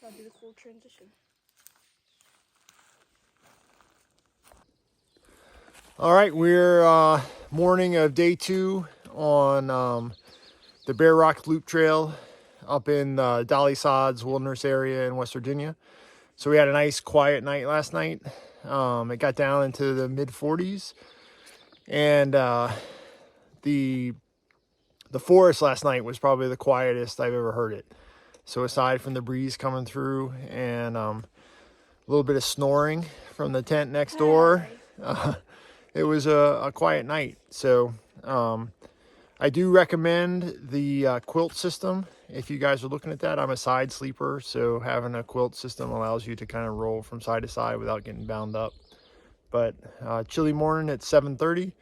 That'd be the cool transition. All right, we're morning of day 2 on the Bear Rock Loop Trail up in Dolly Sods Wilderness area in West Virginia. So we had a nice quiet night last night. It got down into the mid 40s, and the forest last night was probably the quietest I've ever heard it. So aside from the breeze coming through and a little bit of snoring from the tent next door, it was a quiet night. So I do recommend the quilt system if you guys are looking at that. I'm a side sleeper, so having a quilt system allows you to kind of roll from side to side without getting bound up. But chilly morning at 7:30,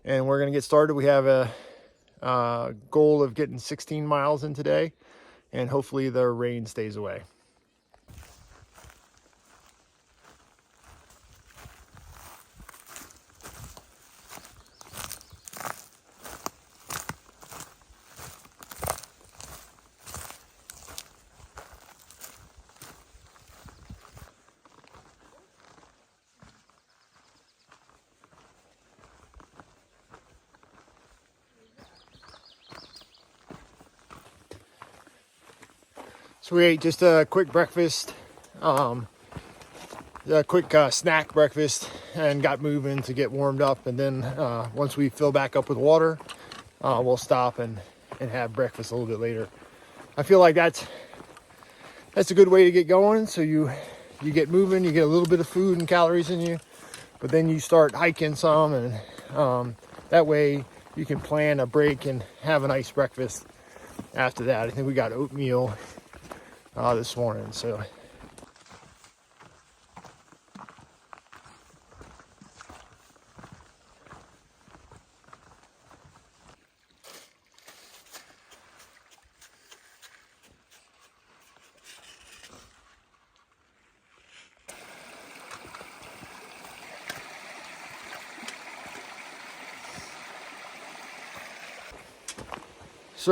and we're gonna get started. We have a goal of getting 16 miles in today, and hopefully the rain stays away. So we ate just a quick breakfast, a quick snack breakfast, and got moving to get warmed up. And then once we fill back up with water, we'll stop and have breakfast a little bit later. I feel like that's a good way to get going. So you get moving, you get a little bit of food and calories in you, but then you start hiking some, and that way you can plan a break and have a nice breakfast after that. I think we got oatmeal this morning, so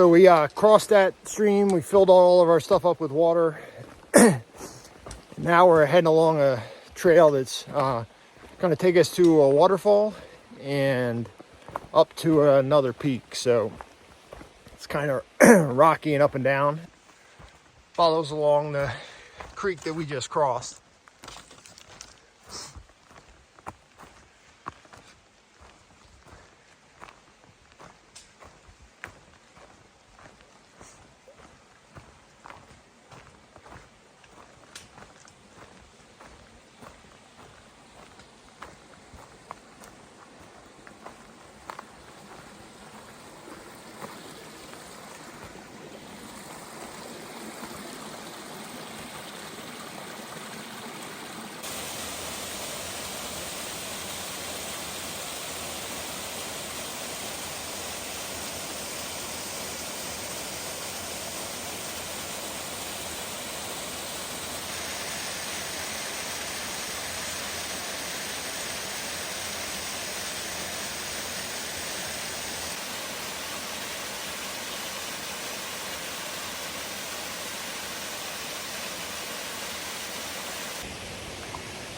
we crossed that stream. We filled all of our stuff up with water. Now we're heading along a trail that's going to take us to a waterfall and up to another peak. So it's kind of rocky and up and down. Follows along the creek that we just crossed.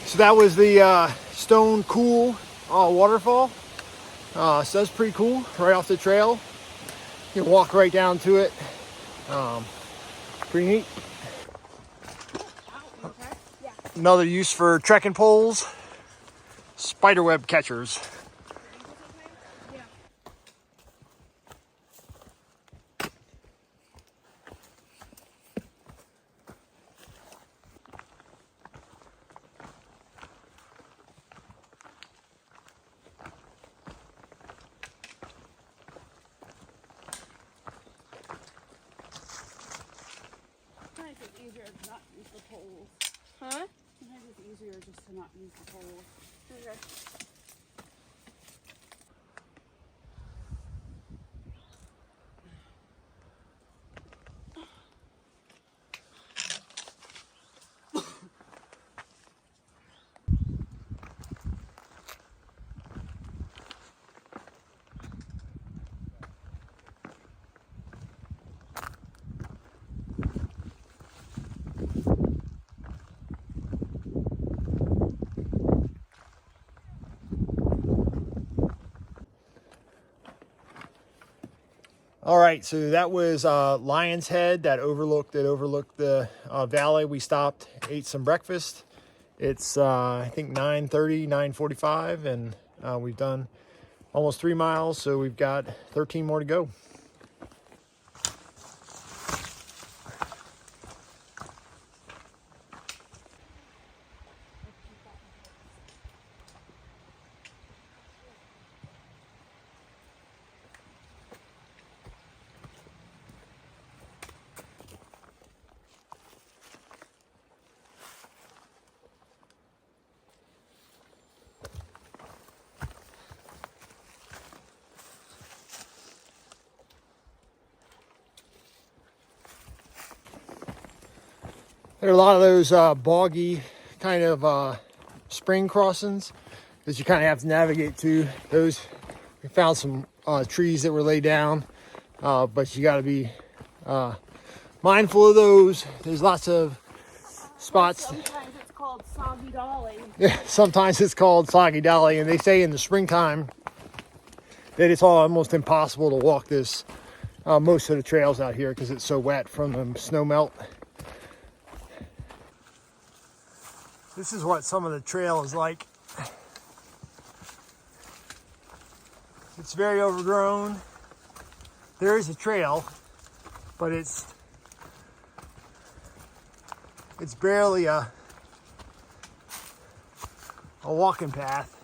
So that was the Stone Cool waterfall. So that's pretty cool, right off the trail. You can walk right down to it. Pretty neat. Another use for trekking poles, spiderweb catchers. It's easier to not use the poles. Huh? Sometimes it's easier just to not use the poles. Okay. All right, so that was Lion's Head that overlooked the valley. We stopped, ate some breakfast. It's I think 9:30, 9:45, and we've done almost 3 miles, so we've got 13 more to go. There are a lot of those boggy kind of spring crossings that you kind of have to navigate to. Those, we found some trees that were laid down, but you got to be mindful of those. There's lots of spots. Sometimes it's called Soggy Dolly. Yeah, sometimes it's called Soggy Dolly, and they say in the springtime that it's almost impossible to walk this most of the trails out here because it's so wet from the snow melt. This is what some of the trail is like. It's very overgrown. There is a trail, but it's barely a walking path.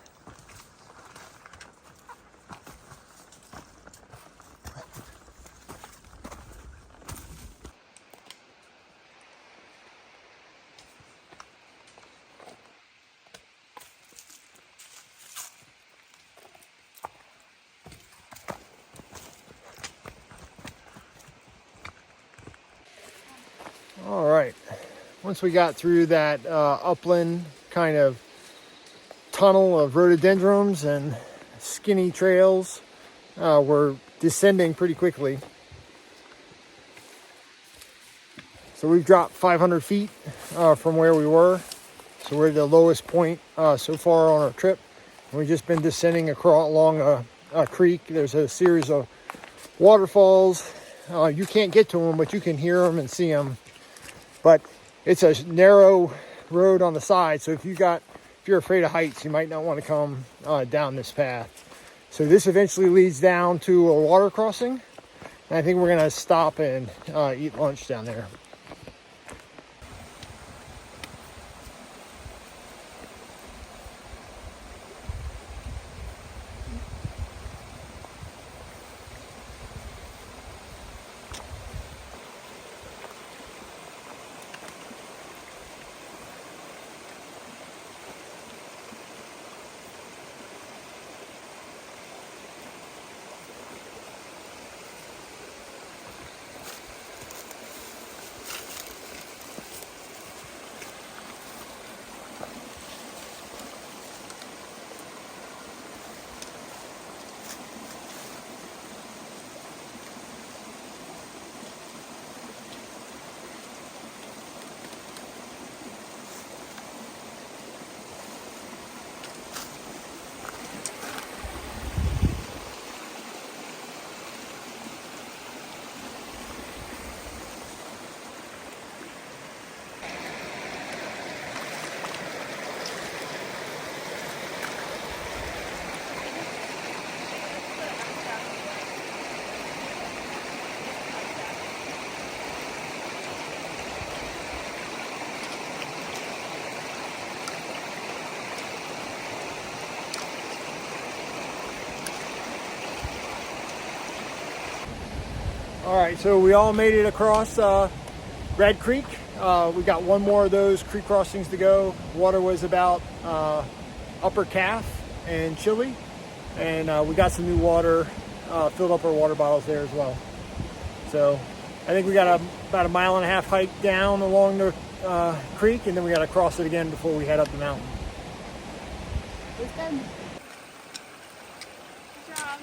All right, once we got through that upland kind of tunnel of rhododendrons and skinny trails, we're descending pretty quickly. So we've dropped 500 feet from where we were. So we're at the lowest point so far on our trip. And we've just been descending along a creek. There's a series of waterfalls. You can't get to them, but you can hear them and see them. But it's a narrow road on the side, so if you're afraid of heights, you might not want to come down this path. So this eventually leads down to a water crossing, and I think we're gonna stop and eat lunch down there. All right, so we all made it across Red Creek. We got one more of those creek crossings to go. Water was about upper calf and chilly, and we got some new water, filled up our water bottles there as well. So I think we got about a 1.5 mile hike down along the creek, and then we got to cross it again before we head up the mountain. It's done. Good job.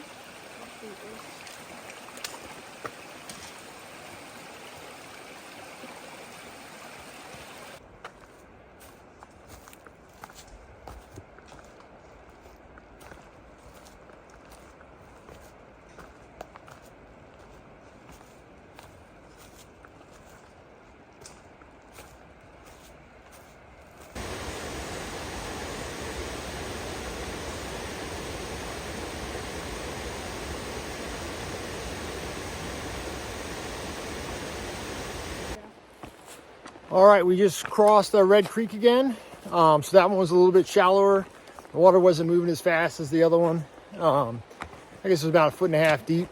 All right, we just crossed Red Creek again. So that one was a little bit shallower. The water wasn't moving as fast as the other one. I guess it was about 1.5 feet deep.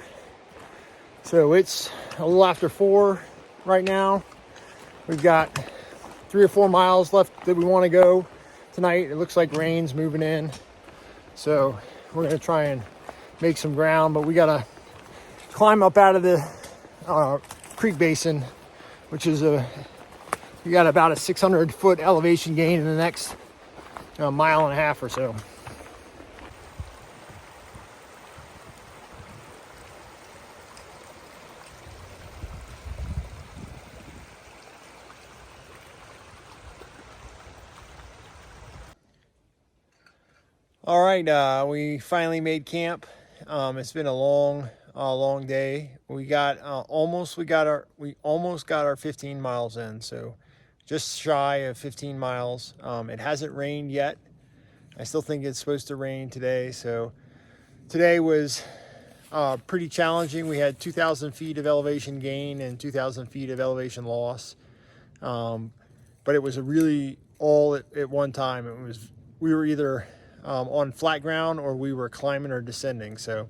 So it's a little after 4 right now. We've got 3 or 4 miles left that we want to go tonight. It looks like rain's moving in. So we're going to try and make some ground, but we got to climb up out of the creek basin, which is we got about a 600-foot elevation gain in the next 1.5 miles or so. All right, we finally made camp. It's been a long day. We almost got our 15 miles in, so just shy of 15 miles. It hasn't rained yet. I still think it's supposed to rain today. So today was pretty challenging. We had 2,000 feet of elevation gain and 2,000 feet of elevation loss. But it was a really all at one time. We were either on flat ground or we were climbing or descending. So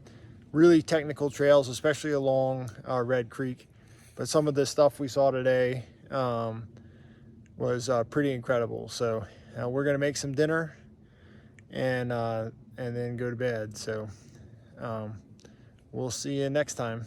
really technical trails, especially along Red Creek. But some of the stuff we saw today was pretty incredible. So we're gonna make some dinner and then go to bed. So we'll see you next time.